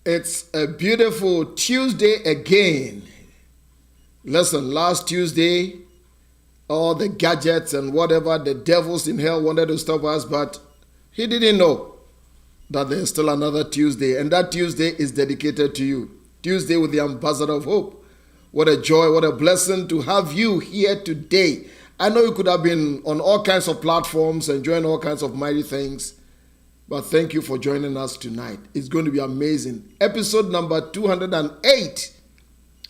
It's a beautiful Tuesday again. Listen, last Tuesday, all the gadgets and whatever the devils in hell wanted to stop us, but he didn't know that there's still another Tuesday, and that Tuesday is dedicated to you. Tuesday with the Ambassador of Hope. What a joy, what a blessing to have you here today. I know you could have been on all kinds of platforms enjoying all kinds of mighty things, but thank you for joining us tonight. It's going to be amazing. Episode number 208.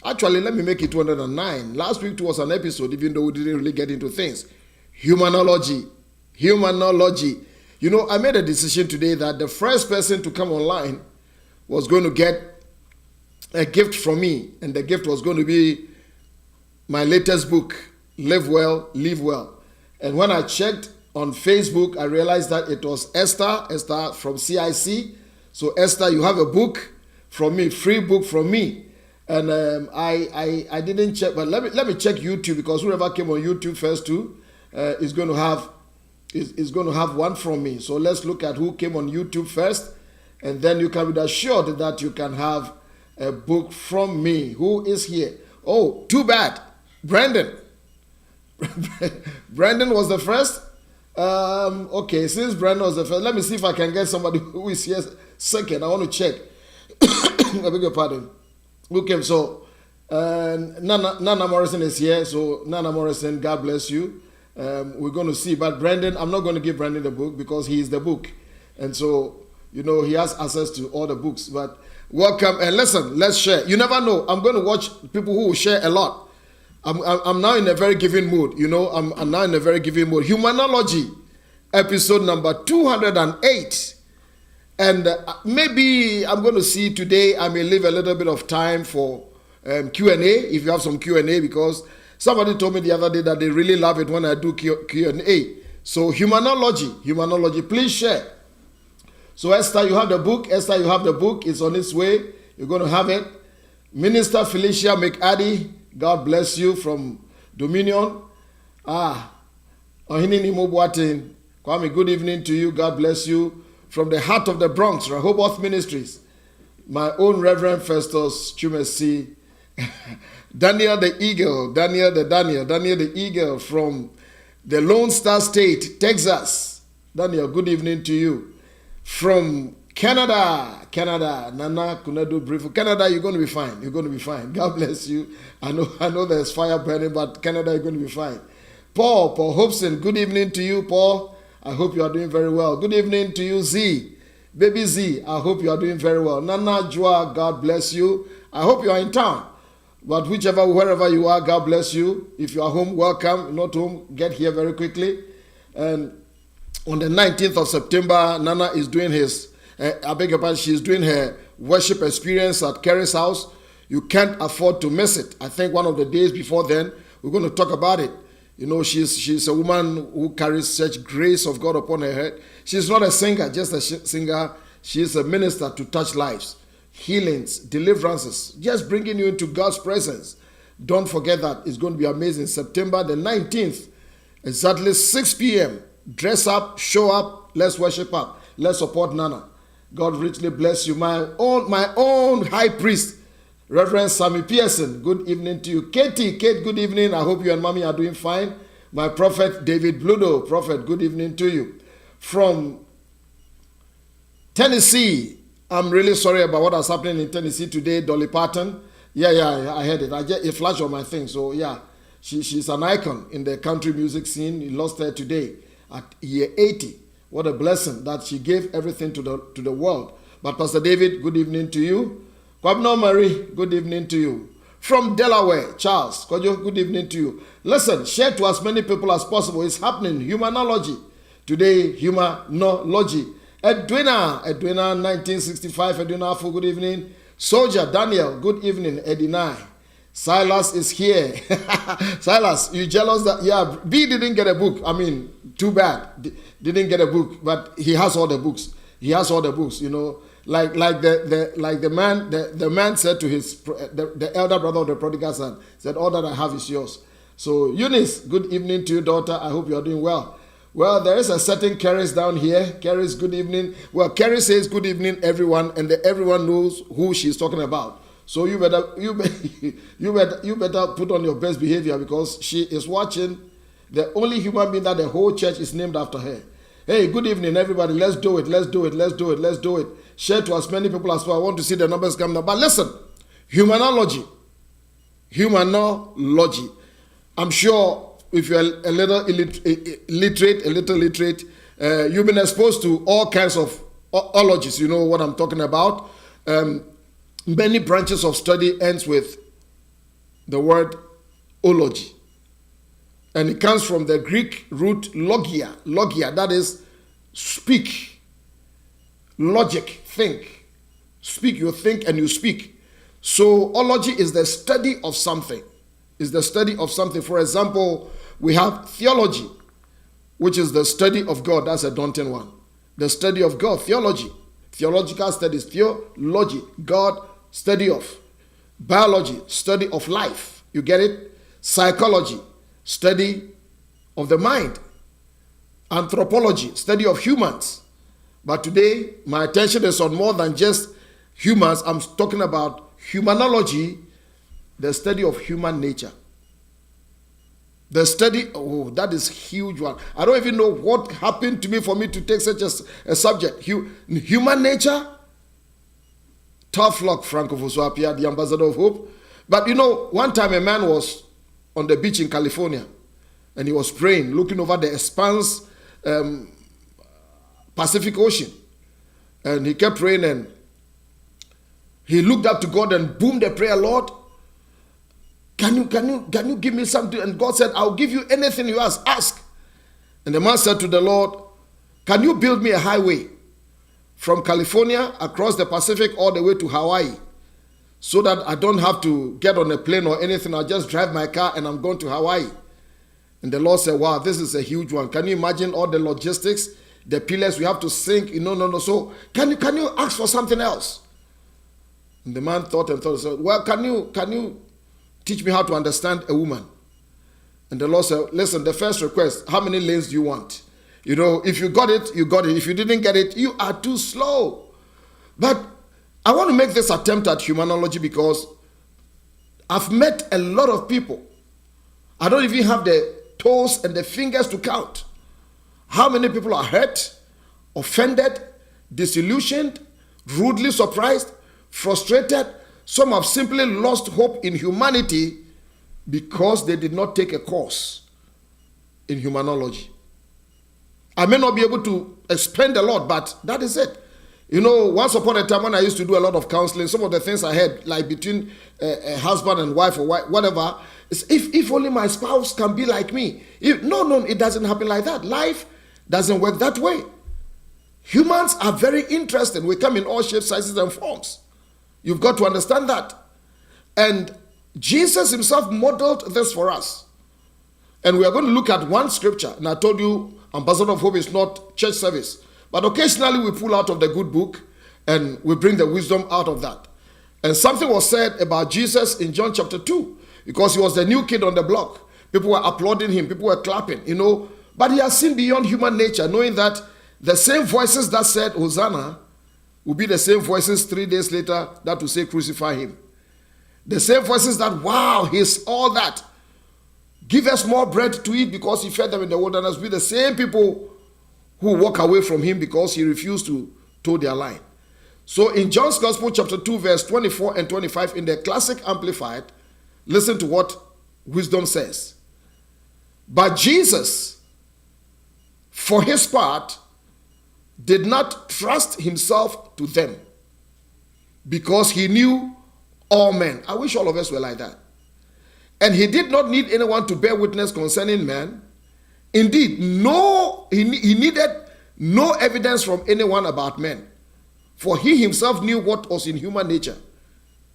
Actually, let me make it 209. Last week was an episode, even though we didn't really get into things. Humanology. Humanology. You know, I made a decision today that the first person to come online was going to get a gift from me. And the gift was going to be my latest book, Live Well, Live Well. And when I checked on Facebook, I realized that it was Esther from CIC. So Esther, you have a book from me, free book from me. And I didn't check, but let me check YouTube, because whoever came on YouTube first too is going to have one from me. So let's look at who came on YouTube first, and then you can be assured that you can have a book from me. Who is here? Oh, too bad, Brandon. Brandon was the first. Okay, since Brandon was the first, let me see if I can get somebody who is here second. I want to check. I beg your pardon. Okay, so Nana Morrison is here. So Nana Morrison, God bless you. We're going to see. But Brandon, I'm not going to give Brandon the book because he is the book. And so, you know, he has access to all the books. But welcome. And listen, let's share. You never know. I'm going to watch people who will share a lot. I'm now in a very giving mood. You know, I'm now in a very giving mood. Humanology, episode number 208. And maybe I'm going to see today, I may leave a little bit of time for Q&A, if you have some Q&A, because somebody told me the other day that they really love it when I do Q&A. So Humanology, please share. So Esther, you have the book. It's on its way. You're going to have it. Minister Felicia McAddy, God bless you, from Dominion. Ohinini Mobwatin, Kwame, good evening to you. God bless you. From the heart of the Bronx, Rehoboth Ministries, my own Reverend Festus Chumesi, Daniel the Eagle from the Lone Star State, Texas. Daniel, good evening to you. From Canada, Nana Kunadu Brief. Canada, you're going to be fine. God bless you. I know there's fire burning, but Canada, you're going to be fine. Paul Hobson, good evening to you, Paul. I hope you are doing very well. Good evening to you, Z. Baby Z, I hope you are doing very well. Nana Joa, God bless you. I hope you are in town. But wherever you are, God bless you. If you are home, welcome. Not home, get here very quickly. And on the 19th of September, Nana is doing she's doing her worship experience at Kerry's house. You can't afford to miss it. I think one of the days before then, we're going to talk about it. You know, she's a woman who carries such grace of God upon her head. She's not a singer, just a singer. She's a minister to touch lives, healings, deliverances, just bringing you into God's presence. Don't forget that. It's going to be amazing. September the 19th, exactly 6 p.m. Dress up, show up, let's worship up. Let's support Nana. God richly bless you. My own high priest, Reverend Sammy Pearson, good evening to you. Kate, good evening. I hope you and Mommy are doing fine. My prophet, David Bludo, prophet, good evening to you. From Tennessee, I'm really sorry about what has happened in Tennessee today. Dolly Parton. Yeah, I heard it. It flashed on my thing. So, yeah, she's an icon in the country music scene. We lost her today at year 80. What a blessing that she gave everything to the world. But Pastor David, good evening to you. Kwabno Marie, good evening to you. From Delaware, Charles, Kojo, good evening to you. Listen, share to as many people as possible. It's happening. Humanology. Today, Humanology. Edwina, 1965. Edwina, for good evening. Soldier, Daniel, good evening. Edinai. Silas is here. Silas, you jealous that? Yeah, B didn't get a book. I mean, too bad. Didn't get a book, but he has all the books. You know. Like the man said to the elder brother of the prodigal son, said, all that I have is yours. So Eunice, good evening to you, daughter. I hope you are doing well. Well, there is a certain Carys down here. Carys, good evening. Well, Carys says good evening, everyone, and everyone knows who she's talking about. So you better put on your best behavior, because she is watching. The only human being that the whole church is named after her. Hey, good evening, everybody. Let's do it. Let's do it. Let's do it. Let's do it. Share to as many people as well. I want to see the numbers come down. But listen, Humanology. I'm sure if you're a little literate, you've been exposed to all kinds of ologies. You know what I'm talking about. Many branches of study ends with the word ology. And it comes from the Greek root logia. Logia, that is speak. Logic, think. Speak, you think and you speak. So ology is the study of something. Is the study of something. For example, we have theology, which is the study of God. That's a daunting one. The study of God, theology. Theological studies, theology, God, study of. Biology, study of life. You get it? Psychology, study of the mind. Anthropology, study of humans. But today, my attention is on more than just humans. I'm talking about humanology, the study of human nature. The study, that is a huge one. I don't even know what happened to me for me to take such a subject. Human nature, tough luck, Frank Ofosu-Appiah, the ambassador of hope. But you know, one time a man was on the beach in California, and he was praying, looking over the expanse, Pacific Ocean. And he kept praying, and he looked up to God and boomed the prayer, Lord, can you give me something? And God said, I'll give you anything you ask. And the man said to the Lord, can you build me a highway from California across the Pacific all the way to Hawaii, so that I don't have to get on a plane or anything? I'll just drive my car and I'm going to Hawaii. And the Lord said, wow, this is a huge one. Can you imagine all the logistics, the pillars we have to sink? No. So can you ask for something else? And the man thought and said, well, can you teach me how to understand a woman? And the Lord said, listen, the first request, how many lanes do you want? You know, if you got it, you got it. If you didn't get it, you are too slow. But I want to make this attempt at humanology because I've met a lot of people. I don't even have the toes and the fingers to count how many people are hurt, offended, disillusioned, rudely surprised, frustrated. Some have simply lost hope in humanity because they did not take a course in humanology. I may not be able to explain a lot, but that is it. You know, once upon a time when I used to do a lot of counseling, some of the things I had, like between a husband and wife or whatever, is if only my spouse can be like me. No, it doesn't happen like that. Life doesn't work that way. Humans are very interesting. We come in all shapes, sizes, and forms. You've got to understand that. And Jesus himself modeled this for us. And we are going to look at one scripture. And I told you, Ambassador of Hope is not church service. But occasionally we pull out of the good book and we bring the wisdom out of that. And something was said about Jesus in John chapter 2, because he was the new kid on the block. People were applauding him. People were clapping, you know. But he has seen beyond human nature, knowing that the same voices that said Hosanna will be the same voices 3 days later that will say crucify him. The same voices that, wow, he's all that. Give us more bread to eat because he fed them in the wilderness. Be the same people who walk away from him because he refused to toe their line. So in John's Gospel chapter 2 verse 24 and 25 in the Classic Amplified, listen to what wisdom says. But Jesus, for his part, did not trust himself to them because he knew all men. I wish all of us were like that. And he did not need anyone to bear witness concerning men. Indeed, he needed no evidence from anyone about men. For he himself knew what was in human nature.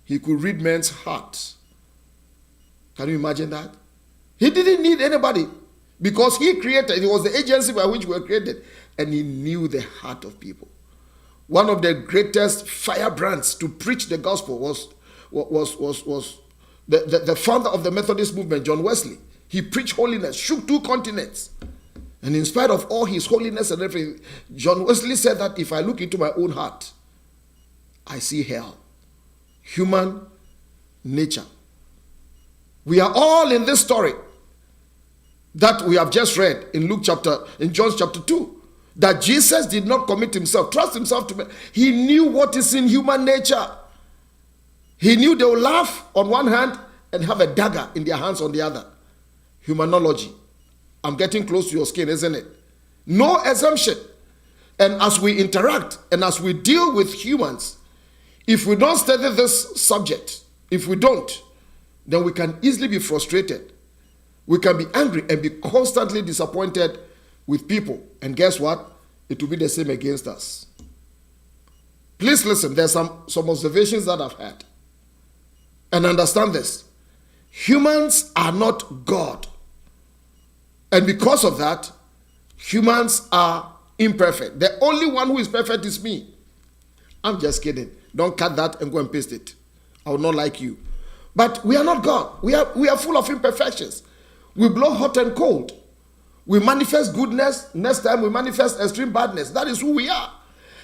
He could read men's hearts. Can you imagine that? He didn't need anybody because he created. It was the agency by which we were created. And he knew the heart of people. One of the greatest firebrands to preach the gospel was the founder of the Methodist movement, John Wesley. He preached holiness, shook 2 continents. And in spite of all his holiness and everything, John Wesley said that if I look into my own heart, I see hell. Human nature. We are all in this story that we have just read in John chapter 2. That Jesus did not commit himself, trust himself to me. He knew what is in human nature. He knew they will laugh on one hand and have a dagger in their hands on the other. Humanology. I'm getting close to your skin, isn't it? No assumption. And as we interact and as we deal with humans, if we don't study this subject, if we don't, then we can easily be frustrated. We can be angry and be constantly disappointed with people. And guess what? It will be the same against us. Please listen, there's some observations that I've had. And understand this. Humans are not God. And because of that, humans are imperfect. The only one who is perfect is me. I'm just kidding. Don't cut that and go and paste it. I would not like you. But we are not God. We are full of imperfections. We blow hot and cold. We manifest goodness. Next time we manifest extreme badness. That is who we are.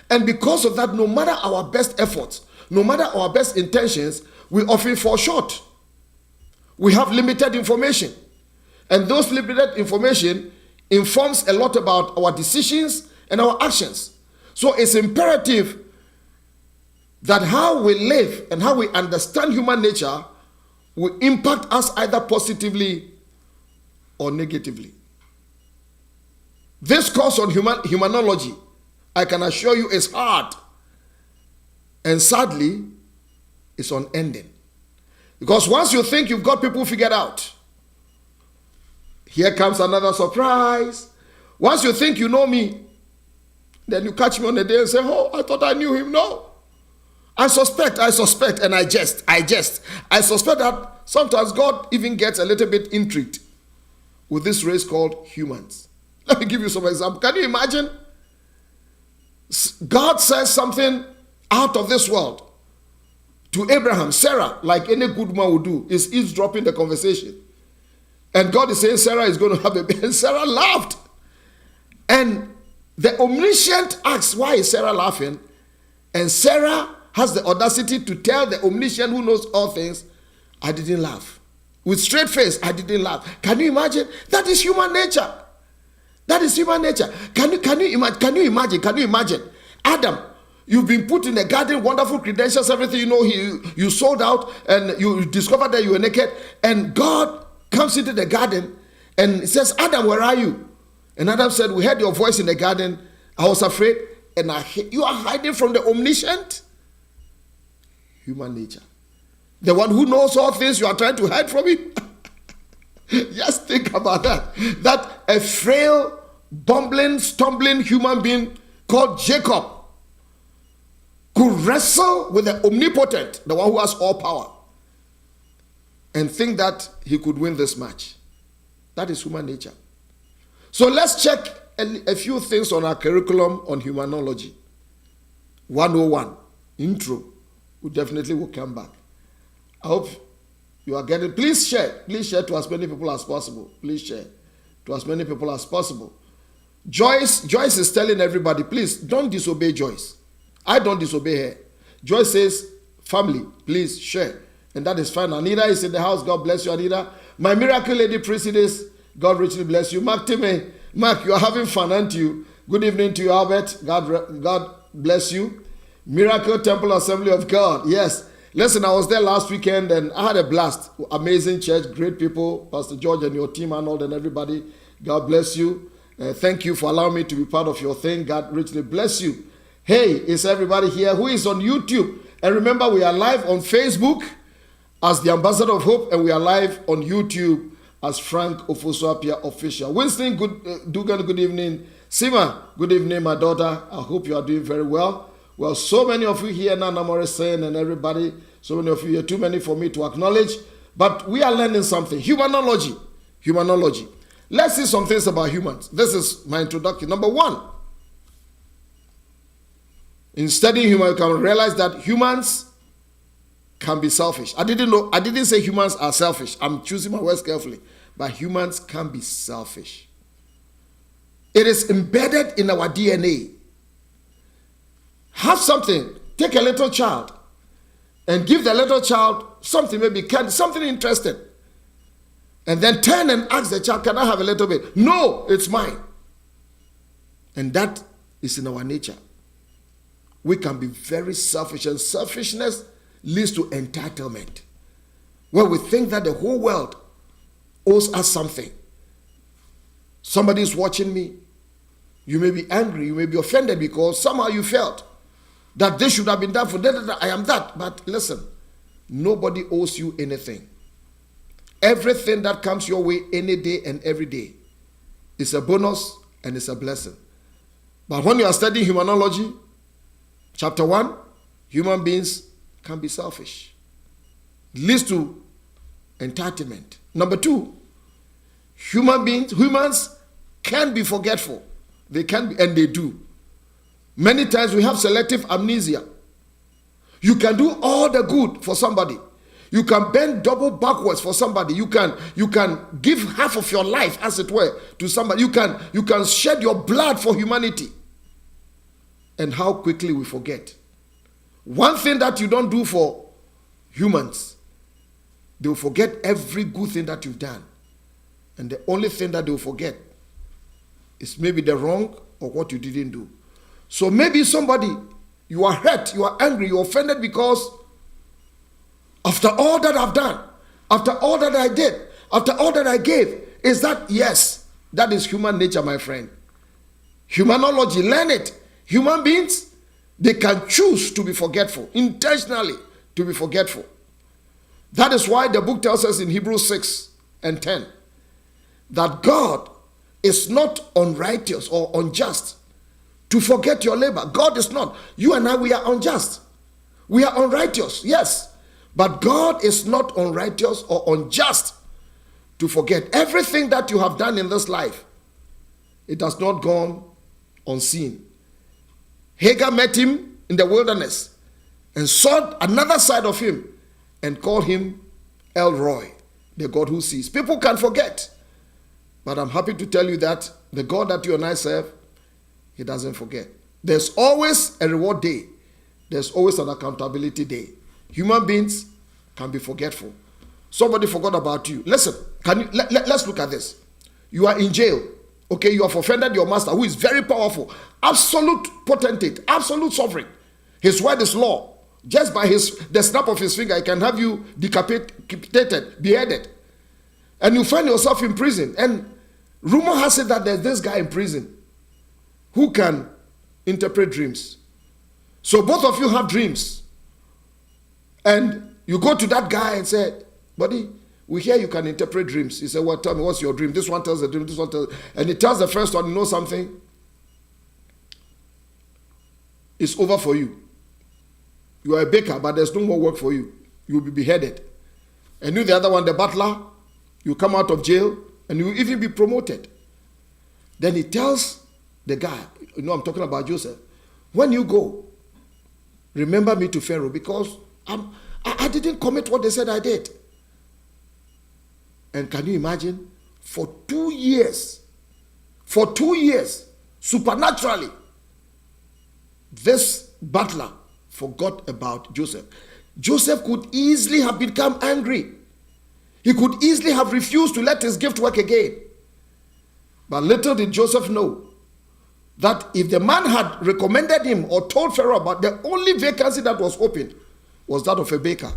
And because of that, no matter our best efforts, no matter our best intentions, we often fall short. We have limited information. And those limited information informs a lot about our decisions and our actions. So it's imperative that how we live and how we understand human nature will impact us either positively or negatively. This course on humanology, I can assure you, is hard. And sadly, it's unending. Because once you think you've got people figured out, here comes another surprise. Once you think you know me, then you catch me on the day and say, oh, I thought I knew him. No. I suspect, and I jest. I suspect that sometimes God even gets a little bit intrigued with this race called humans. Let me give you some example. Can you imagine? God says something out of this world to Abraham. Sarah, like any good man would do, is eavesdropping the conversation. And God is saying Sarah is going to have a baby. And Sarah laughed. And the omniscient asks, why is Sarah laughing? And Sarah has the audacity to tell the omniscient who knows all things, I didn't laugh. With straight face, I didn't laugh. Can you imagine? That is human nature. That is human nature. Can you imagine? Adam, you've been put in a garden, wonderful credentials, everything, you sold out and you discovered that you were naked. And God comes into the garden and says, Adam, where are you? And Adam said, we heard your voice in the garden. I was afraid. And you are hiding from the omniscient? Human nature. The one who knows all things, you are trying to hide from him? Just think about that. That a frail, bumbling, stumbling human being called Jacob could wrestle with the omnipotent, the one who has all power, and think that he could win this match. That is human nature. So let's check a few things on our curriculum on humanology. 101, intro. We definitely will come back. I hope you are getting. Please share to as many people as possible. Please share to as many people as possible. Joyce is telling everybody, please don't disobey Joyce. I don't disobey her. Joyce says, family, please share. And that is fine. Anita is in the house. God bless you, Anita. My miracle lady priestess, God richly bless you. Mark Timmy, Mark, you are having fun, aren't you? Good evening to you, Albert. God bless you. Miracle Temple Assembly of God. Yes. Listen, I was there last weekend and I had a blast. Amazing church, great people. Pastor George and your team, Arnold and everybody. God bless you. Thank you for allowing me to be part of your thing. God richly bless you. Hey, is everybody here who is on YouTube? And remember, we are live on Facebook as the Ambassador of Hope, and we are live on YouTube as Frank Ofosu-Appiah Official. Winston Dugan, good evening. Sima, good evening, my daughter. I hope you are doing very well. Well, so many of you here, Nana Morrison and everybody, so many of you here, too many for me to acknowledge. But we are learning something. Humanology. Let's see some things about humans. This is my introduction. Number one, in studying humans, you can realize that humans can be selfish. I didn't say humans are selfish. I'm choosing my words carefully. But humans can be selfish. It is embedded in our DNA. Have something. Take a little child and give the little child something, maybe something interesting. And then turn and ask the child, can I have a little bit? No, it's mine. And that is in our nature. We can be very selfish, and selfishness leads to entitlement, where we think that the whole world owes us something. Somebody is watching me. You may be angry, you may be offended because somehow you felt that this should have been done for that. I am that. But listen, nobody owes you anything. Everything that comes your way any day and every day is a bonus and it's a blessing. But when you are studying Humanology, chapter 1, human beings can be selfish. It leads to entitlement. Number 2, humans can be forgetful. They can be, and they do. Many times we have selective amnesia. You can do all the good for somebody. You can bend double backwards for somebody. You can give half of your life, as it were, to somebody. You can shed your blood for humanity. And how quickly we forget. One thing that you don't do for humans, they will forget every good thing that you've done. And the only thing that they will forget is maybe the wrong or what you didn't do. So maybe somebody, you are hurt, you are angry, you are offended because after all that I've done, after all that I did, after all that I gave, is that, yes, that is human nature, my friend. Humanology, learn it. Human beings, they can choose to be forgetful, intentionally to be forgetful. That is why the book tells us in Hebrews 6 and 10 that God is not unrighteous or unjust to forget your labor. God is not. You and I, we are unjust. We are unrighteous, yes. But God is not unrighteous or unjust to forget. Everything that you have done in this life, it has not gone unseen. Hagar met him in the wilderness and saw another side of him and called him El Roy, the God who sees. People can forget. But I'm happy to tell you that the God that you and I serve, he doesn't forget. There's always a reward day. There's always an accountability day. Human beings can be forgetful. Somebody forgot about you. Listen, let's look at this. You are in jail. Okay, you have offended your master, who is very powerful, absolute potentate, absolute sovereign. His word is law. Just by the snap of his finger, he can have you decapitated, beheaded. And you find yourself in prison. And rumor has it that there's this guy in prison who can interpret dreams. So both of you have dreams. And you go to that guy and say, buddy, we hear you can interpret dreams. He said, well, tell me, what's your dream? This one tells the dream, this one tells... And he tells the first one, you know something? It's over for you. You are a baker, but there's no more work for you. You will be beheaded. And you, the other one, the butler, you come out of jail, and you will even be promoted. Then he tells the guy, you know, I'm talking about Joseph, when you go, remember me to Pharaoh, because I didn't commit what they said I did. And can you imagine? For 2 years, supernaturally, this butler forgot about Joseph. Joseph could easily have become angry. He could easily have refused to let his gift work again. But little did Joseph know that if the man had recommended him or told Pharaoh about the only vacancy that was open was that of a baker.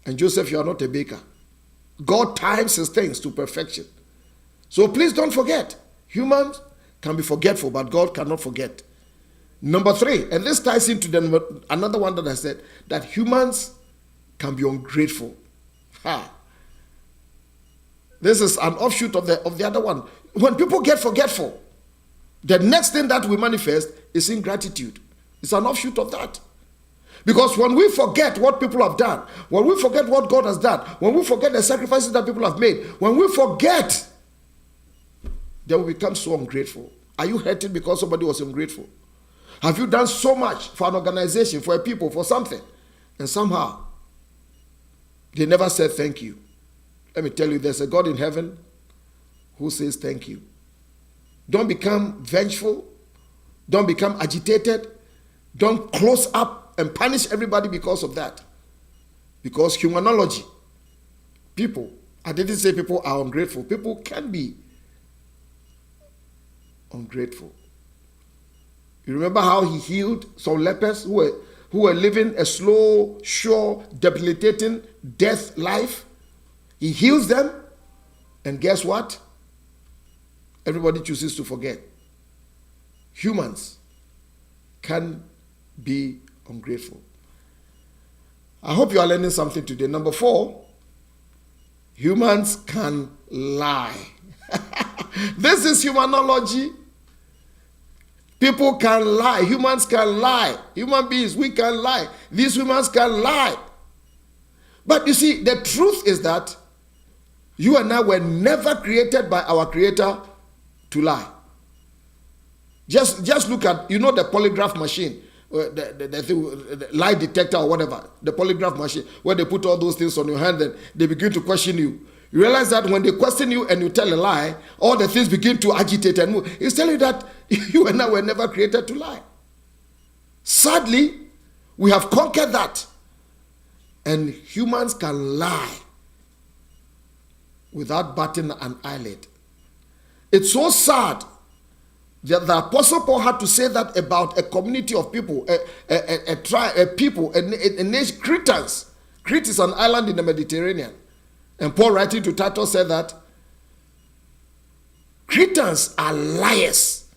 And Joseph, you are not a baker. God times his things to perfection. So please don't forget. Humans can be forgetful, but God cannot forget. Number 3, and this ties into another one that I said, that humans can be ungrateful. This is an offshoot of the other one. When people get forgetful, the next thing that we manifest is ingratitude. It's an offshoot of that. Because when we forget what people have done, when we forget what God has done, when we forget the sacrifices that people have made, when we forget, then we become so ungrateful. Are you hurting because somebody was ungrateful? Have you done so much for an organization, for a people, for something, and somehow they never said thank you? Let me tell you, there's a God in heaven who says thank you. Don't become vengeful. Don't become agitated. Don't close up and punish everybody because of that. Because humanology, people, I didn't say people are ungrateful. People can be ungrateful. You remember how he healed some lepers who were living a slow, sure, debilitating death life? He heals them, and guess what? Everybody chooses to forget. Humans can be ungrateful. I hope you are learning something today. Number 4, humans can lie. This is humanology. People can lie. Humans can lie. Human beings, we can lie. These humans can lie. But you see, the truth is that you and I were never created by our Creator to lie. Just look at, the polygraph machine, the lie detector or whatever, the polygraph machine, where they put all those things on your hand and they begin to question you. You realize that when they question you and you tell a lie, all the things begin to agitate and move. It's telling you that you and I were never created to lie. Sadly, we have conquered that. And humans can lie without batting an eyelid. It's so sad that the Apostle Paul had to say that about a community of people, a tribe, a people, a nation, Cretans. Crete is an island in the Mediterranean. And Paul, writing to Titus, said that Cretans are liars.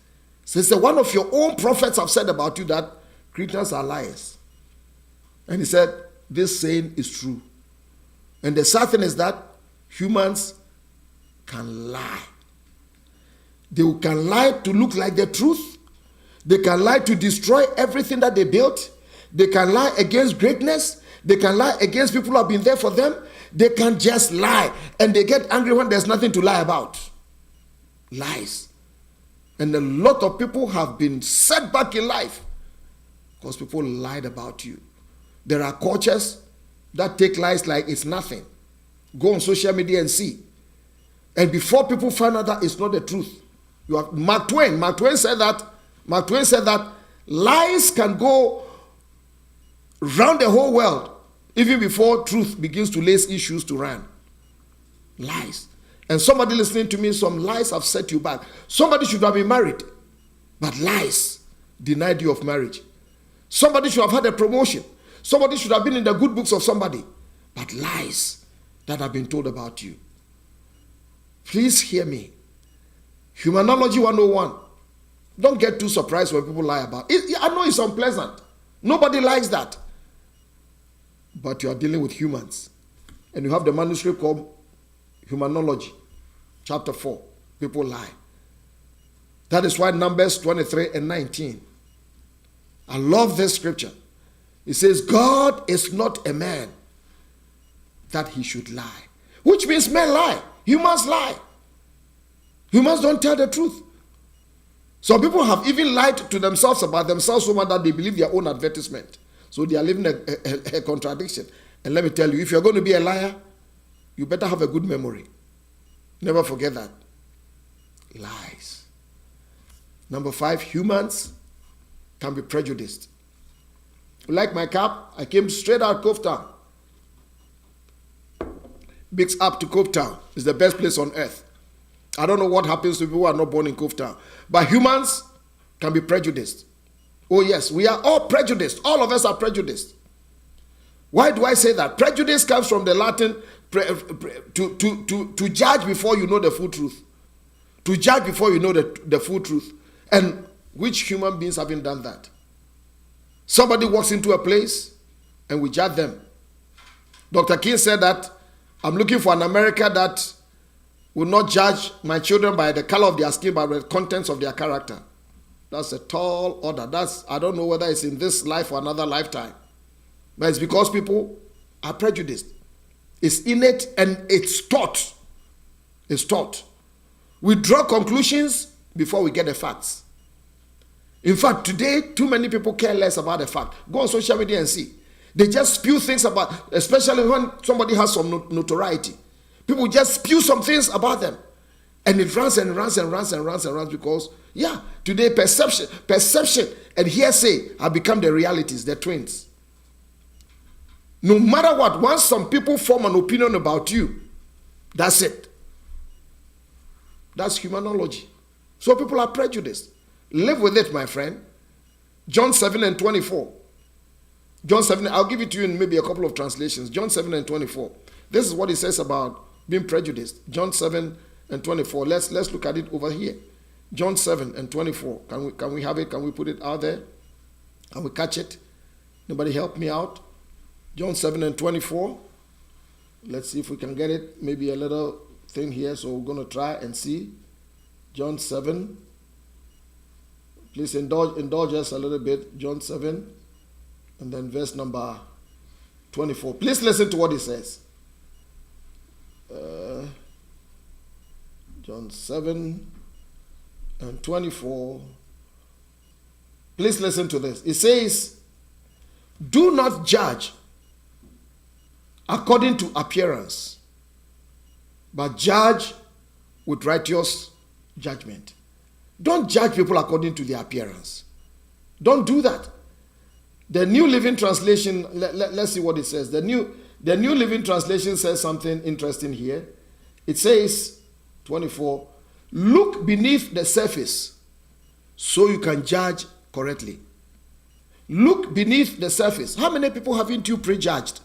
Since one of your own prophets have said about you that Cretans are liars. And he said, this saying is true. And the sad thing is that humans can lie. They can lie to look like the truth. They can lie to destroy everything that they built. They can lie against greatness. They can lie against people who have been there for them. They can just lie. And they get angry when there's nothing to lie about. Lies. And a lot of people have been set back in life because people lied about you. There are cultures that take lies like it's nothing. Go on social media and see. And before people find out that it's not the truth, you have Mark Twain. Mark Twain said that lies can go round the whole world even before truth begins to lace issues to run. Lies. And somebody listening to me, some lies have set you back. Somebody should have been married, but lies denied you of marriage. Somebody should have had a promotion. Somebody should have been in the good books of somebody, but lies that have been told about you. Please hear me. Humanology 101. Don't get too surprised when people lie about it. I know it's unpleasant. Nobody likes that. But you are dealing with humans. And you have the manuscript called Humanology, chapter 4. People lie. That is why Numbers 23 and 19. I love this scripture. It says, God is not a man that he should lie. Which means men lie. Humans lie. Humans don't tell the truth. Some people have even lied to themselves about themselves so much that they believe their own advertisement. So they are living a contradiction. And let me tell you, if you're going to be a liar, you better have a good memory. Never forget that. Lies. Number 5, humans can be prejudiced. Like my cap, I came straight out of Cove Town. Bigs up to Cove Town. It's the best place on earth. I don't know what happens to people who are not born in Cove Town. But humans can be prejudiced. Oh yes, we are all prejudiced. All of us are prejudiced. Why do I say that? Prejudice comes from the Latin to judge before you know the full truth. To judge before you know the full truth. And which human beings haven't done that? Somebody walks into a place and we judge them. Dr. King said that I'm looking for an America that will not judge my children by the color of their skin, but by the contents of their character. That's a tall order. I don't know whether it's in this life or another lifetime. But it's because people are prejudiced. It's innate and it's taught. It's taught. We draw conclusions before we get the facts. In fact, today, too many people care less about the fact. Go on social media and see. They just spew things about, especially when somebody has some notoriety. People just spew some things about them. And it runs and runs and runs and runs and runs because, yeah, today perception and hearsay have become the realities, the twins. No matter what, once some people form an opinion about you, that's it. That's humanology. So people are prejudiced. Live with it, my friend. John 7 and 24. John 7, I'll give it to you in maybe a couple of translations. John 7 and 24. This is what he says about being prejudiced. John 7 and 24. Let's look at it over here. John 7 and 24. Can we have it? Can we put it out there? Can we catch it? Anybody help me out? John 7 and 24. Let's see if we can get it. Maybe a little thing here. So we're going to try and see. John 7. Please indulge us a little bit. John 7. And then verse number 24. Please listen to what he says. John 7 and 24. Please listen to this. It says, do not judge according to appearance, but judge with righteous judgment. Don't judge people according to their appearance. Don't do that. The New Living Translation, let's see what it says. The New Living Translation says something interesting here. It says, 24, look beneath the surface so you can judge correctly. Look beneath the surface. How many people haven't you prejudged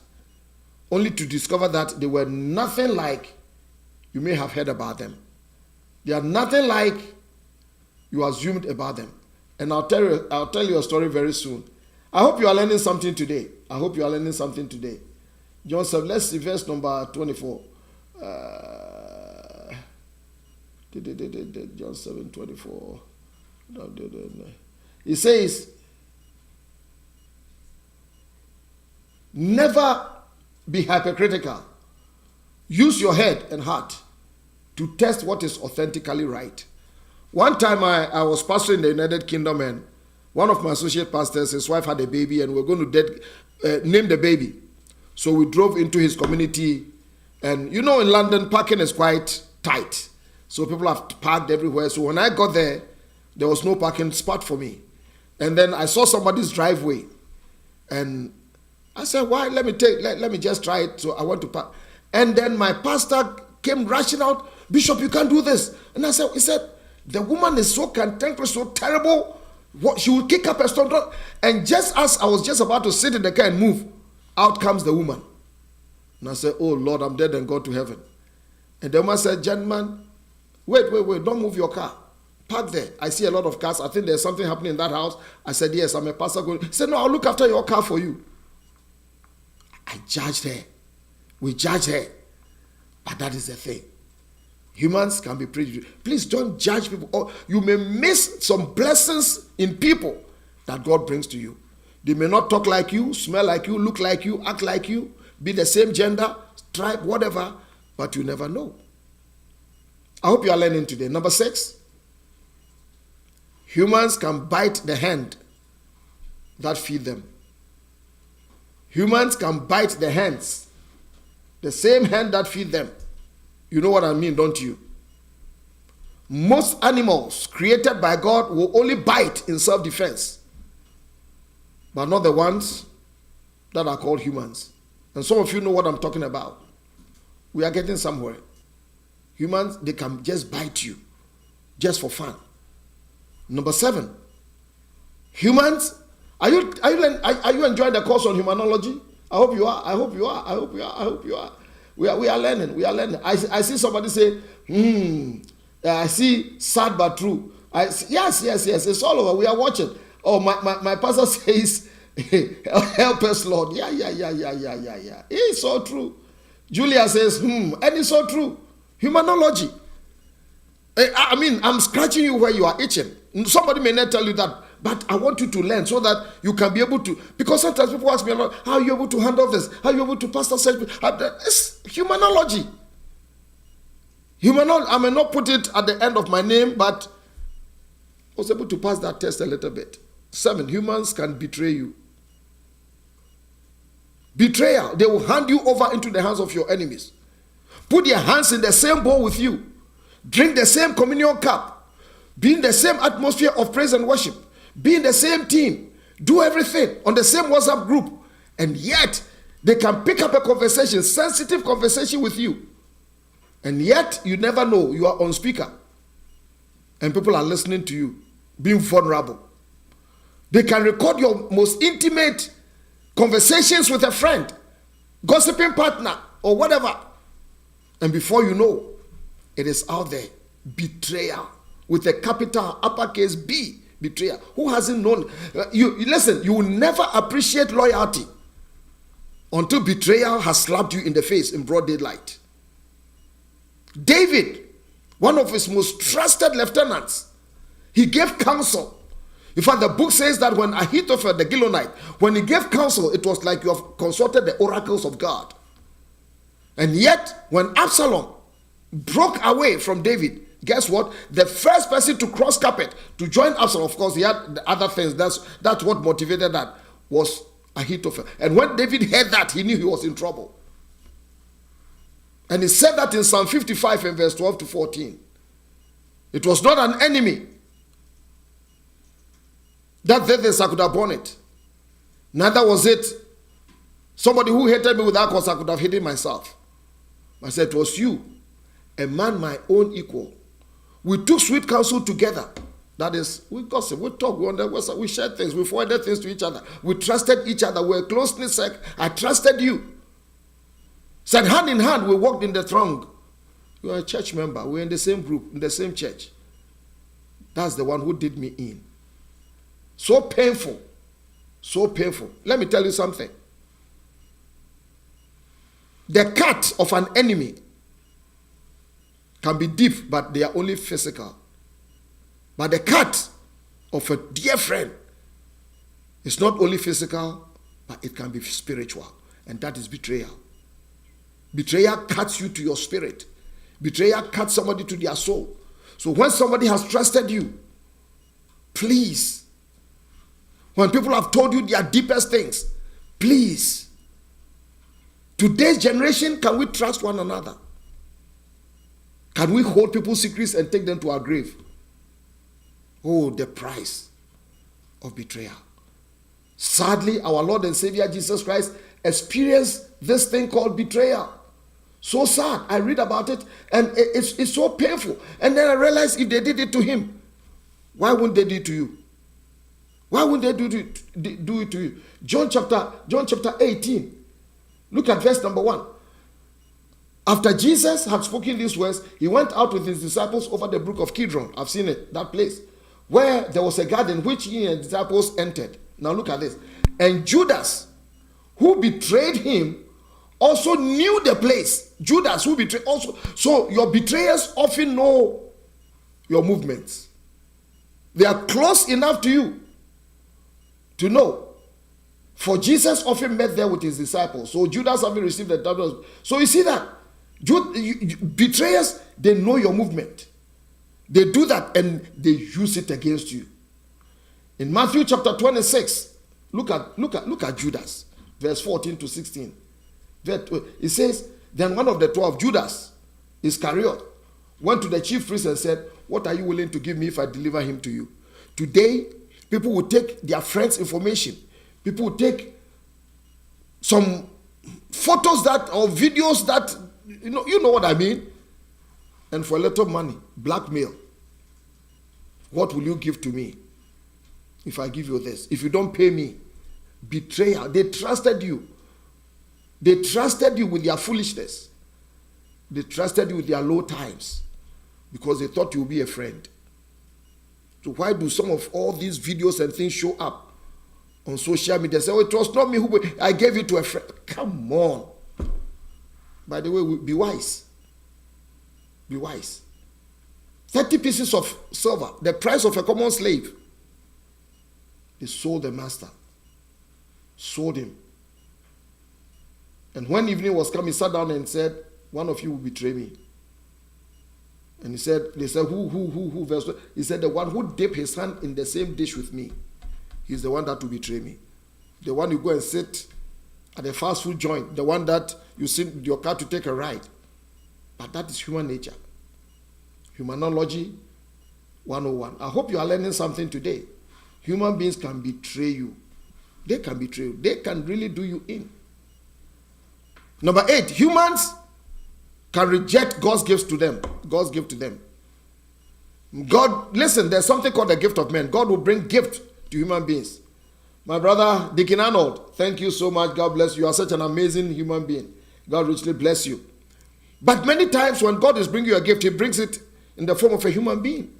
only to discover that they were nothing like you may have heard about them? They are nothing like you assumed about them. And I'll tell you a story very soon. I hope you are learning something today. John 7, let's see verse number 24. John 7, 24. It says, never be hypocritical. Use your head and heart to test what is authentically right. One time I was pastoring in the United Kingdom, and one of my associate pastors, his wife had a baby, and we were going to name the baby. So we drove into his community, and in London, parking is quite tight. So people have parked everywhere. So when I got there was no parking spot for me. And then I saw somebody's driveway, and I said, why? Let me just try it. So I went to park. And then my pastor came rushing out, Bishop, you can't do this. And he said, the woman is so cantankerous, so terrible. She will kick up a stone. And just as I was just about to sit in the car and move, out comes the woman. And I said, oh Lord, I'm dead and gone to heaven. And the woman said, gentlemen, wait, don't move your car. Park there. I see a lot of cars. I think there's something happening in that house. I said, yes, I'm a pastor. He said, no, I'll look after your car for you. I judged her. We judged her. But that is the thing. Humans can be prejudiced. Please don't judge people. Or you may miss some blessings in people that God brings to you. They may not talk like you, smell like you, look like you, act like you, be the same gender, tribe, whatever, but you never know. I hope you are learning today. Number 6, humans can bite the hand that feed them. Humans can bite the hands, the same hand that feed them. You know what I mean, don't you? Most animals created by God will only bite in self-defense, but not the ones that are called humans. And some of you know what I'm talking about. We are getting somewhere. Humans, they can just bite you, just for fun. Number 7, humans, are you enjoying the course on humanology? I hope you are. We are learning. I see somebody say, I see sad but true. Yes, it's all over. We are watching. Oh, my pastor says, help us, Lord. Yeah. It's so true. Julia says, and it's so true. Humanology. I'm scratching you where you are itching. Somebody may not tell you that, but I want you to learn so that you can be able to, because sometimes people ask me a lot, how are you able to handle this? How are you able to pastor such? It's humanology. I may not put it at the end of my name, but I was able to pass that test a little bit. 7, humans can betray you. Betrayal, they will hand you over into the hands of your enemies. Put their hands in the same bowl with you. drink the same communion cup, be in the same atmosphere of praise and worship, be in the same team, do everything on the same WhatsApp group, and yet they can pick up a conversation, sensitive conversation with you, and yet you never know you are on speaker and people are listening to you, being vulnerable. They can record your most intimate conversations with a friend, gossiping partner, or whatever, and before you know, it is out there. Betrayal with a capital uppercase B. Betrayal. Who hasn't known? Listen, you will never appreciate loyalty until betrayal has slapped you in the face in broad daylight. David, one of his most trusted lieutenants, he gave counsel. In fact, the book says that when Ahithophel, the Gilonite, when he gave counsel, it was like you have consulted the oracles of God. And yet, when Absalom broke away from David, guess what? The first person to cross carpet to join Absalom, of course, he had the other things. That's what motivated that, was Ahithophel. And when David heard that, he knew he was in trouble. And he said that in Psalm 55 and verse 12 to 14. It was not an enemy that I could have borne it. Neither was it somebody who hated me without cause I could have hated myself. I said, it was you, a man my own equal. We took sweet counsel together. That is, we gossip, we talk, we shared things, we forwarded things to each other. We trusted each other. We were closely set. I trusted you. Said hand in hand, we walked in the throng. You are a church member. We're in the same group, in the same church. That's the one who did me in. So painful. So painful. Let me tell you something. The cut of an enemy can be deep, but they are only physical. But the cut of a dear friend is not only physical, but it can be spiritual. And that is betrayal. Betrayal cuts you to your spirit. Betrayal cuts somebody to their soul. So when somebody has trusted you, please, when people have told you their deepest things, please, today's generation, can we trust one another? Can we hold people's secrets and take them to our grave? Oh, the price of betrayal. Sadly, our Lord and Savior Jesus Christ experienced this thing called betrayal. So sad. I read about it and it's so painful. And then I realized if they did it to him, why wouldn't they do it to you? Why wouldn't they do it to you? John chapter 18. Look at verse number 1. After Jesus had spoken these words, he went out with his disciples over the brook of Kidron. I've seen it, that place, where there was a garden which he and his disciples entered. Now look at this. And Judas, who betrayed him, also knew the place. Judas, who betrayed also. So your betrayers often know your movements. They are close enough to you to know. For Jesus often met there with his disciples. So Judas having received the title. So you see that betrayers, they know your movement. They do that and they use it against you. In Matthew chapter 26, look at Judas, verse 14 to 16. It says, then one of the 12, Judas Iscariot, went to the chief priest and said, what are you willing to give me if I deliver him to you? Today, people will take their friends' information. People will take some photos that or videos that, you know what I mean? And for a little money, blackmail. What will you give to me if I give you this? If you don't pay me, betrayal. They trusted you. They trusted you with their foolishness. They trusted you with their low times because they thought you would be a friend. So why do some of all these videos and things show up on social media? Say, oh, it was not me who I gave it to a friend. Come on. By the way, be wise. Be wise. 30 pieces of silver, the price of a common slave. They sold the master. Sold him. And when evening was coming, he sat down and said, one of you will betray me. And they said, who? Verse 1. He said, the one who dipped his hand in the same dish with me, he's the one that will betray me. The one you go and sit at a fast food joint, the one that you sit with your car to take a ride. But that is human nature. Humanology 101. I hope you are learning something today. Human beings can betray you. They can betray you. They can really do you in. Number 8, humans can reject God's gifts to them. God's gift to them. God, listen, there's something called the gift of men. God will bring gift to human beings. My brother, Deacon Arnold, thank you so much. God bless you. You are such an amazing human being. God richly bless you. But many times when God is bringing you a gift, he brings it in the form of a human being.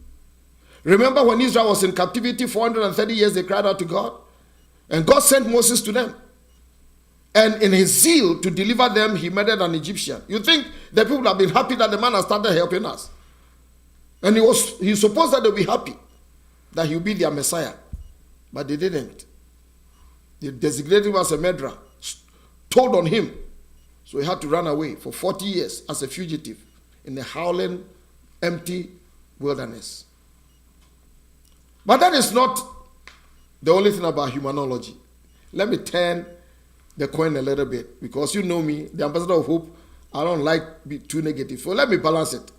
Remember when Israel was in captivity 430 years, they cried out to God. And God sent Moses to them. And in his zeal to deliver them, he murdered an Egyptian. You think the people have been happy that the man has started helping us? And he supposed that they'll be happy that he'll be their Messiah. But they didn't. They designated him as a murderer, told on him. So he had to run away for 40 years as a fugitive in the howling, empty wilderness. But that is not the only thing about humanology. Let me turn the coin a little bit, because you know me, the ambassador of hope, I don't like to be too negative. So let me balance it.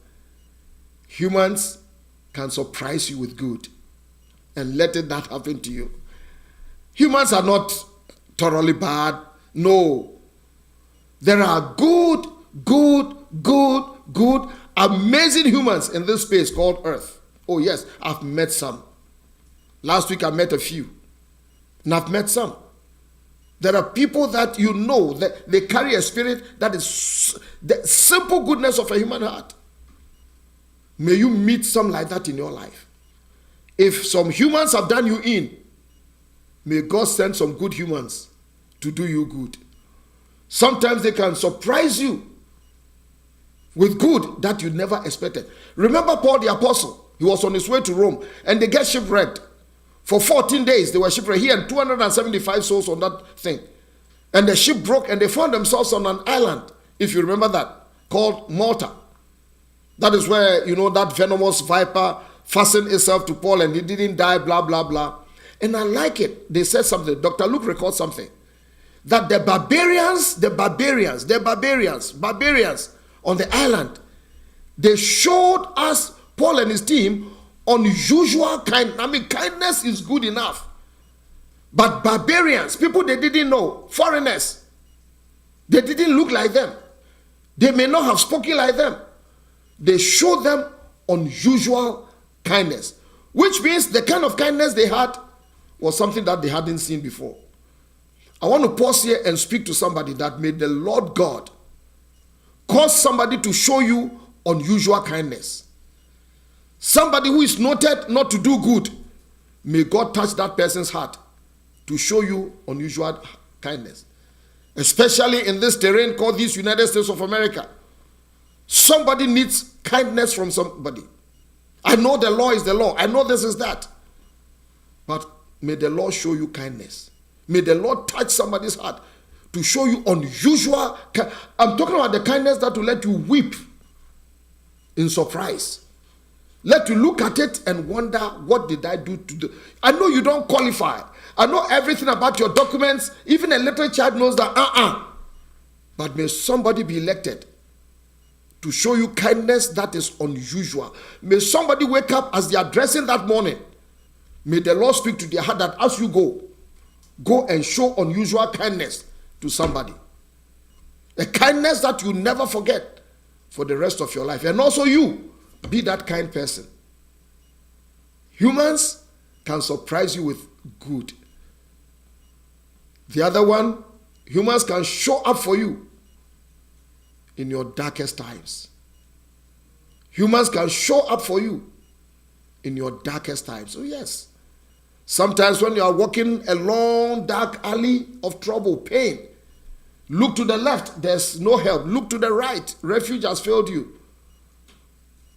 Humans can surprise you with good, and let it not happen to you. Humans are not thoroughly bad. No. There are good, amazing humans in this space called Earth. Oh yes, I've met some. Last week I met a few. And I've met some. There are people that you know that they carry a spirit that is the simple goodness of a human heart. May you meet some like that in your life. If some humans have done you in, may God send some good humans to do you good. Sometimes they can surprise you with good that you never expected. Remember Paul the Apostle? He was on his way to Rome and they get shipwrecked. For 14 days they were shipwrecked. He and 275 souls on that thing. And the ship broke and they found themselves on an island, if you remember that, called Malta. That is where, that venomous viper fastened itself to Paul and he didn't die, blah, blah, blah. And I like it. They said something. Dr. Luke records something. That the barbarians on the island, they showed us, Paul and his team, unusual kindness. I mean, kindness is good enough. But barbarians, people they didn't know, foreigners, they didn't look like them. They may not have spoken like them. They showed them unusual kindness, which means the kind of kindness they had was something that they hadn't seen before. I want to pause here and speak to somebody that may the Lord God cause somebody to show you unusual kindness. Somebody who is noted not to do good, may God touch that person's heart to show you unusual kindness. Especially in this terrain called these United States of America. Somebody needs kindness from somebody. I know the law is the law. I know this is that. But may the Lord show you kindness. May the Lord touch somebody's heart to show you unusual. I'm talking about the kindness that will let you weep in surprise. Let you look at it and wonder, what did I do to do? I know you don't qualify. I know everything about your documents. Even a little child knows that. But may somebody be elected to show you kindness that is unusual. May somebody wake up as they are dressing that morning. May the Lord speak to their heart that as you go and show unusual kindness to somebody. A kindness that you never forget for the rest of your life. And also you, be that kind person. Humans can surprise you with good. The other one, humans can show up for you in your darkest times. Humans can show up for you in your darkest times. Oh yes. Sometimes when you are walking a long dark alley of trouble, pain, look to the left, there's no help. Look to the right, refuge has failed you.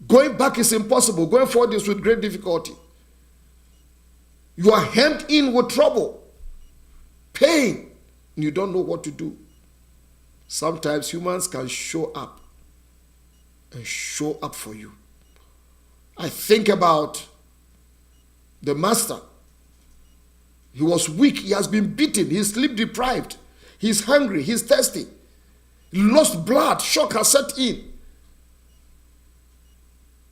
Going back is impossible. Going forward is with great difficulty. You are hemmed in with trouble, pain, and you don't know what to do. Sometimes humans can show up and show up for you. I think about the master. He was weak. He has been beaten. He's sleep deprived. He's hungry. He's thirsty. He lost blood. Shock has set in.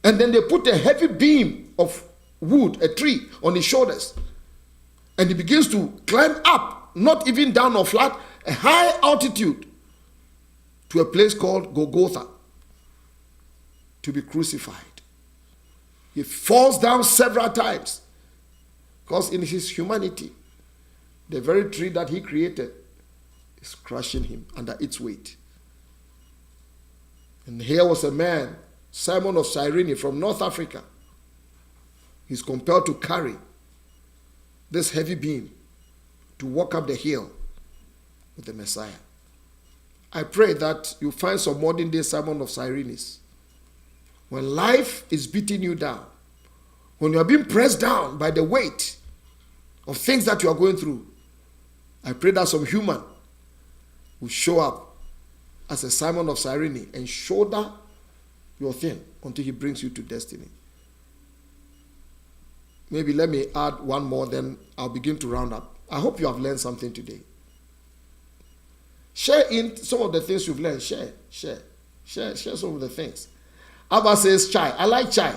And then they put a heavy beam of wood, a tree, on his shoulders. And he begins to climb up, not even down or flat, a high altitude, to a place called Golgotha, to be crucified. He falls down several times, because in his humanity, the very tree that he created is crushing him under its weight. And here was a man, Simon of Cyrene from North Africa. He's compelled to carry this heavy beam to walk up the hill with the Messiah. I pray that you find some modern day Simon of Cyrenes. When life is beating you down, when you are being pressed down by the weight of things that you are going through, I pray that some human will show up as a Simon of Cyrene and shoulder your thing until he brings you to destiny. Maybe let me add one more, then I'll begin to round up. I hope you have learned something today. Share in some of the things you've learned. Share some of the things. Abba says chai. I like chai.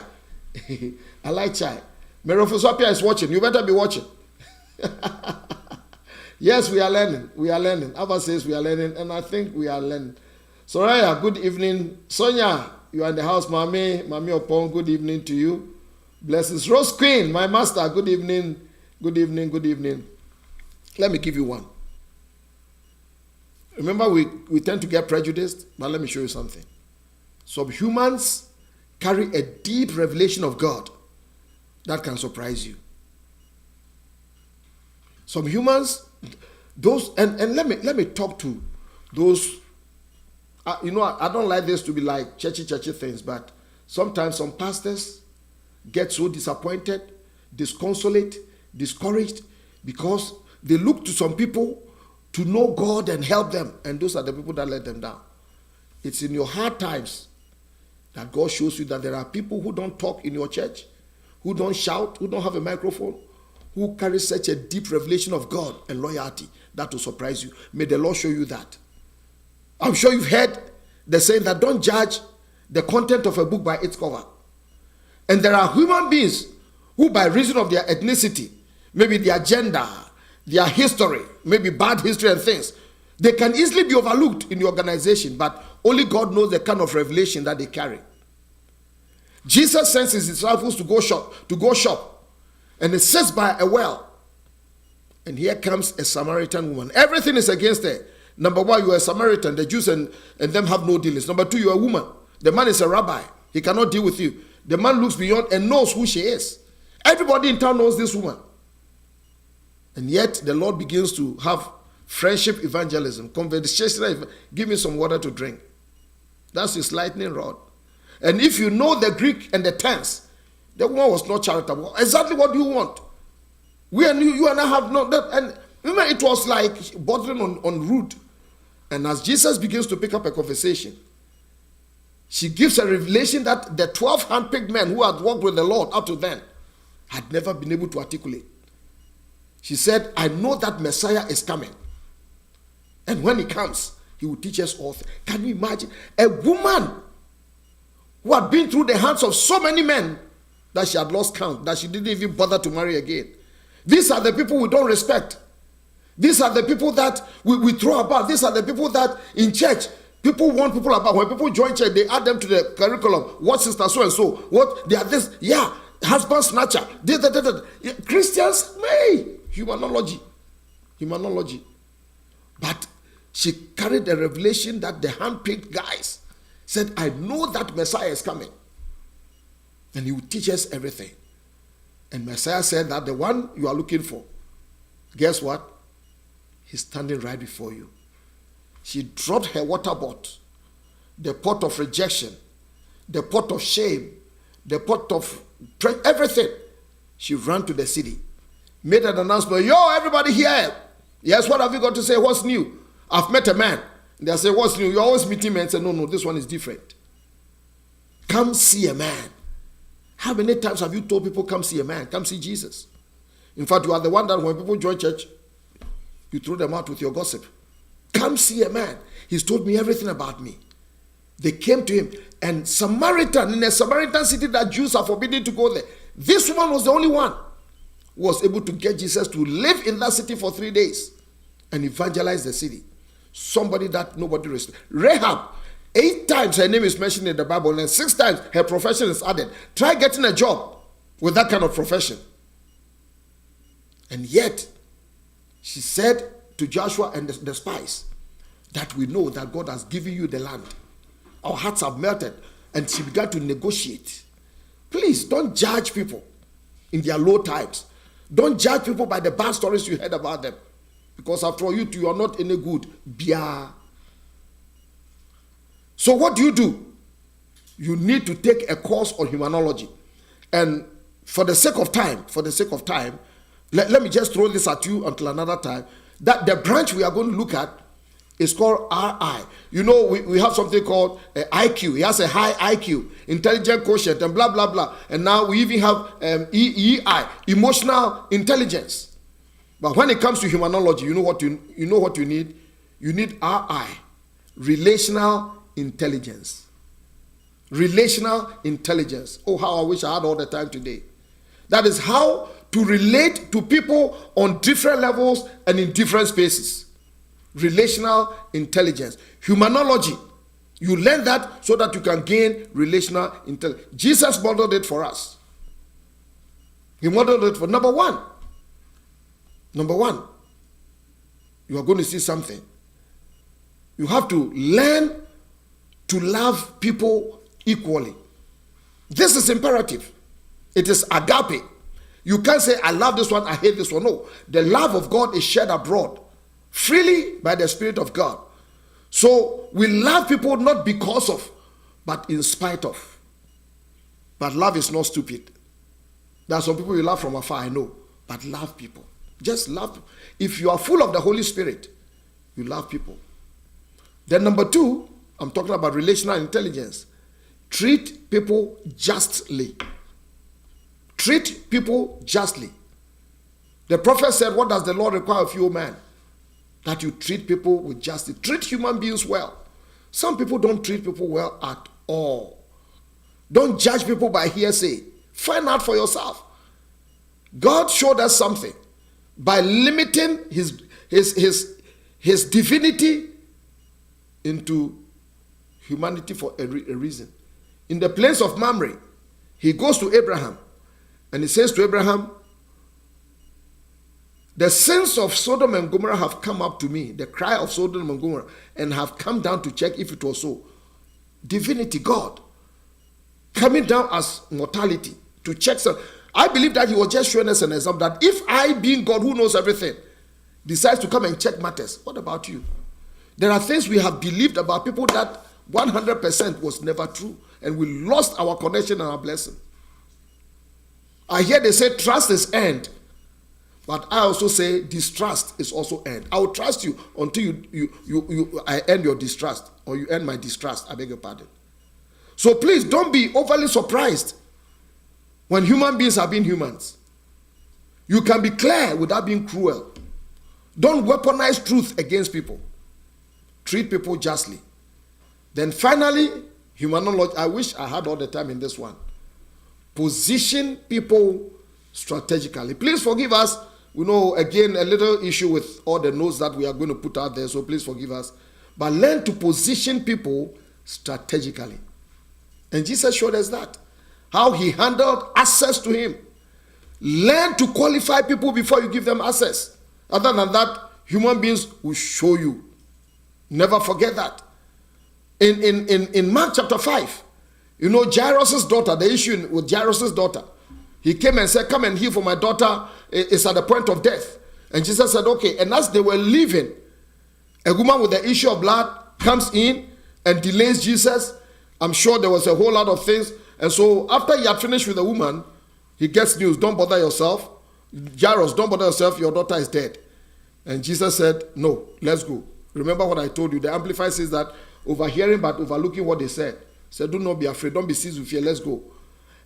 I like chai. Ofosu-Appiah is watching. You better be watching. Yes, we are learning. We are learning. Abba says we are learning, and I think we are learning. Soraya, good evening. Sonia, you are in the house. Mami Opon, good evening to you. Blessings. Rose Queen, my master, good evening. Good evening, good evening. Let me give you one. Remember, we tend to get prejudiced, but let me show you something. Some humans carry a deep revelation of God that can surprise you. Some humans, those, and let me talk to those. I don't like this to be like churchy things, but sometimes some pastors get so disappointed, disconsolate, discouraged, because they look to some people to know God and help them, and those are the people that let them down. It's in your hard times that God shows you that there are people who don't talk in your church, who don't shout, who don't have a microphone, who carry such a deep revelation of God and loyalty that will surprise you. May the Lord show you that. I'm sure you've heard the saying that don't judge the content of a book by its cover. And there are human beings who, by reason of their ethnicity, maybe their gender, their history, maybe bad history and things, they can easily be overlooked in the organization, but only God knows the kind of revelation that they carry. Jesus sends his disciples to go shop, and he sits by a well, and here comes a Samaritan woman. Everything is against her. Number one, you are a Samaritan. The Jews and them have no dealings. Number two, you are a woman. The man is a rabbi. He cannot deal with you. The man looks beyond and knows who she is. Everybody in town knows this woman. And yet the Lord begins to have friendship evangelism, conversational. Give me some water to drink. That's his lightning rod. And if you know the Greek and the tense, the woman was not charitable. Exactly what do you want? You and I have not that. And remember, it was like bordering on rude. And as Jesus begins to pick up a conversation, she gives a revelation that the 12 handpicked men who had walked with the Lord up to then had never been able to articulate. She said, I know that Messiah is coming. And when he comes, he will teach us all things. Can you imagine? A woman who had been through the hands of so many men that she had lost count, that she didn't even bother to marry again. These are the people we don't respect. These are the people that we throw about. These are the people that in church, people want people about. When people join church, they add them to the curriculum. What sister so and so? What they are this? Yeah, husband snatcher. Yeah, Christians, humanology. But she carried a revelation that the handpicked guys said, I know that Messiah is coming. And he will teach us everything. And Messiah said that the one you are looking for, guess what? He's standing right before you. She dropped her water pot, the pot of rejection, the pot of shame, the pot of everything. She ran to the city, made an announcement. Yo, everybody here. Yes, what have you got to say? What's new? I've met a man. They say, what's new? You always meet him and say, no, this one is different. Come see a man. How many times have you told people, come see a man? Come see Jesus. In fact, you are the one that when people join church, you throw them out with your gossip. Come see a man. He's told me everything about me. They came to him. And Samaritan, in a Samaritan city that Jews are forbidden to go there, this woman was the only one who was able to get Jesus to live in that city for 3 days and evangelize the city. Somebody that nobody respects. Rahab, 8 times her name is mentioned in the Bible, and 6 times her profession is added. Try getting a job with that kind of profession. And yet, she said to Joshua and the spies that we know that God has given you the land. Our hearts have melted. And she began to negotiate. Please don't judge people in their low times. Don't judge people by the bad stories you heard about them. Because after all, you are not any good. Bia. So what do? You need to take a course on humanology. And for the sake of time, let me just throw this at you until another time. That the branch we are going to look at is called RI. You know, we have something called IQ. He has a high IQ, intelligent quotient, and blah, blah, blah. And now we even have EI, emotional intelligence. But when it comes to humanology, you know what you need? You need RI, relational intelligence. Relational intelligence. Oh, how I wish I had all the time today. That is how to relate to people on different levels and in different spaces. Relational intelligence. Humanology. You learn that so that you can gain relational intelligence. Jesus modeled it for us. He modeled it for number one. Number one, you are going to see something. You have to learn to love people equally. This is imperative. It is agape. You can't say, I love this one, I hate this one. No. The love of God is shared abroad freely by the Spirit of God. So we love people not because of, but in spite of. But love is not stupid. There are some people you love from afar, I know. But love people. Just love people. If you are full of the Holy Spirit, you love people. Then number two, I'm talking about relational intelligence. Treat people justly. Treat people justly. The prophet said, what does the Lord require of you, man? That you treat people with justice. Treat human beings well. Some people don't treat people well at all. Don't judge people by hearsay. Find out for yourself. God showed us something by limiting his divinity into humanity for a reason. In the place of Mamre, he goes to Abraham and he says to Abraham, the sins of Sodom and Gomorrah have come up to me, the cry of Sodom and Gomorrah, and have come down to check if it was so. Divinity, God, coming down as mortality to check some. I believe that he was just showing us an example that if I, being God who knows everything, decides to come and check matters, what about you? There are things we have believed about people that 100% was never true, and we lost our connection and our blessing. I hear they say trust is earned, but I also say distrust is also earned. I will trust you until I earn your distrust, or you earn my distrust. I beg your pardon. So please don't be overly surprised when human beings are being humans. You can be clear without being cruel. Don't weaponize truth against people. Treat people justly. Then finally, humanology. I wish I had all the time in this one. Position people strategically. Please forgive us. We know, again, a little issue with all the notes that we are going to put out there, so please forgive us. But learn to position people strategically. And Jesus showed us that. How he handled access to him. Learn to qualify people before you give them access. Other than that, human beings will show you. Never forget that. In Mark chapter 5, you know, Jairus' daughter, the issue with Jairus' daughter. He came and said, come and heal for my daughter. It's at the point of death. And Jesus said, okay. And as they were leaving, a woman with the issue of blood comes in and delays Jesus. I'm sure there was a whole lot of things. And so after he had finished with the woman, he gets news. Don't bother yourself. Jairus, don't bother yourself. Your daughter is dead. And Jesus said, no, let's go. Remember what I told you. The Amplified says that overhearing but overlooking what they said. He said, do not be afraid. Don't be seized with fear. Let's go.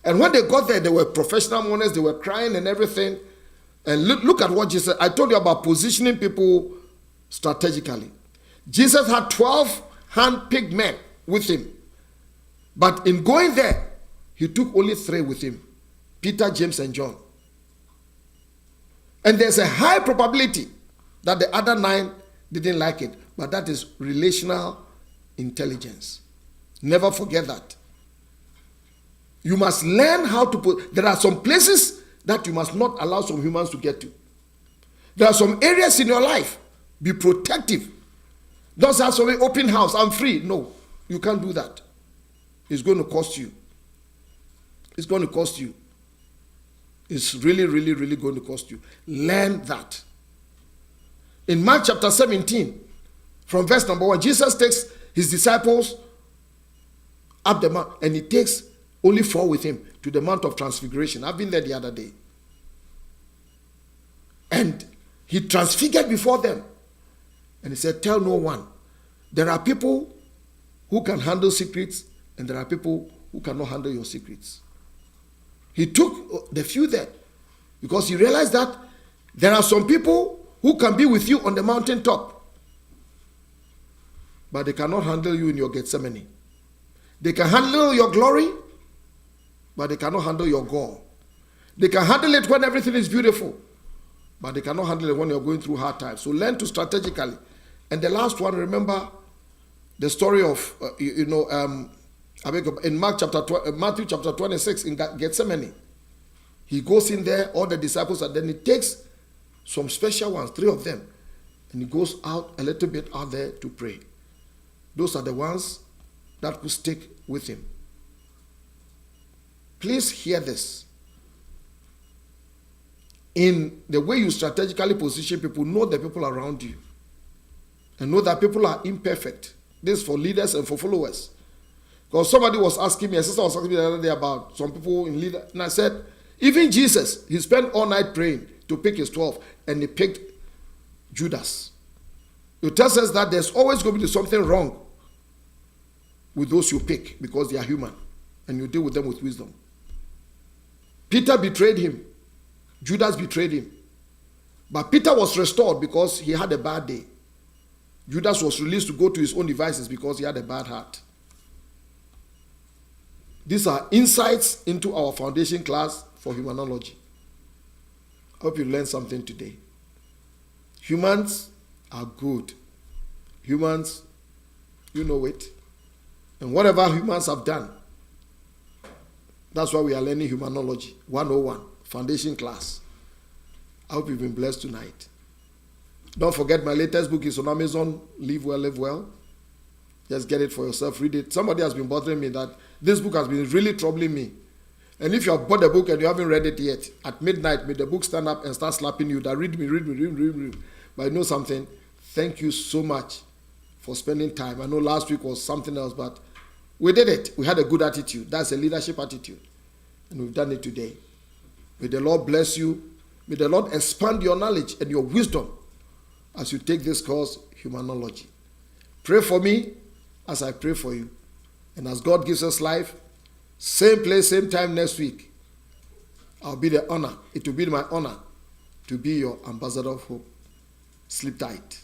And when they got there, they were professional mourners. They were crying and everything. And look at what Jesus said. I told you about positioning people strategically. Jesus had 12 hand-picked men with him. But in going there, he took only 3 with him: Peter, James, and John. And there's a high probability that the other 9 didn't like it. But that is relational intelligence. Never forget that. You must learn how to put. There are some places that you must not allow some humans to get to. There are some areas in your life. Be protective. Don't have some open house. I'm free. No, you can't do that. It's going to cost you. It's going to cost you. It's really, really, really going to cost you. Learn that. In Mark chapter 17, from verse number 1, Jesus takes his disciples up the mount, and he takes only 4 with him to the Mount of Transfiguration. I've been there the other day. And he transfigured before them. And he said, tell no one. There are people who can handle secrets, and there are people who cannot handle your secrets. He took the few there because he realized that there are some people who can be with you on the mountaintop, but they cannot handle you in your Gethsemane. They can handle your glory, but they cannot handle your gore. They can handle it when everything is beautiful, but they cannot handle it when you're going through hard times. So learn to strategically. And the last one, remember the story of, in Matthew chapter 26 in Gethsemane. He goes in there, all the disciples, and then he takes some special ones, 3 of them, and he goes out a little bit out there to pray. Those are the ones that could stick with him. Please hear this. In the way you strategically position people, know the people around you. And know that people are imperfect. This is for leaders and for followers. Because somebody was asking me, a sister was asking me the other day about some people in leader. And I said, even Jesus, he spent all night praying to pick his 12. And he picked Judas. It tells us that there's always going to be something wrong with those you pick because they are human. And you deal with them with wisdom. Peter betrayed him. Judas betrayed him. But Peter was restored because he had a bad day. Judas was released to go to his own devices because he had a bad heart. These are insights into our foundation class for Humanology. I hope you learned something today. Humans are good. Humans, you know it. And whatever humans have done, that's why we are learning Humanology 101, foundation class. I hope you've been blessed tonight. Don't forget my latest book is on Amazon, Live Well, Live Well. Just get it for yourself, read it. Somebody has been bothering me that this book has been really troubling me. And if you have bought the book and you haven't read it yet, at midnight, may the book stand up and start slapping you that read me. But you know something? Thank you so much for spending time. I know last week was something else, but we did it. We had a good attitude. That's a leadership attitude. And we've done it today. May the Lord bless you. May the Lord expand your knowledge and your wisdom as you take this course, Humanology. Pray for me as I pray for you. And as God gives us life, same place, same time next week, I'll be the honor. It will be my honor to be your ambassador of hope. Sleep tight.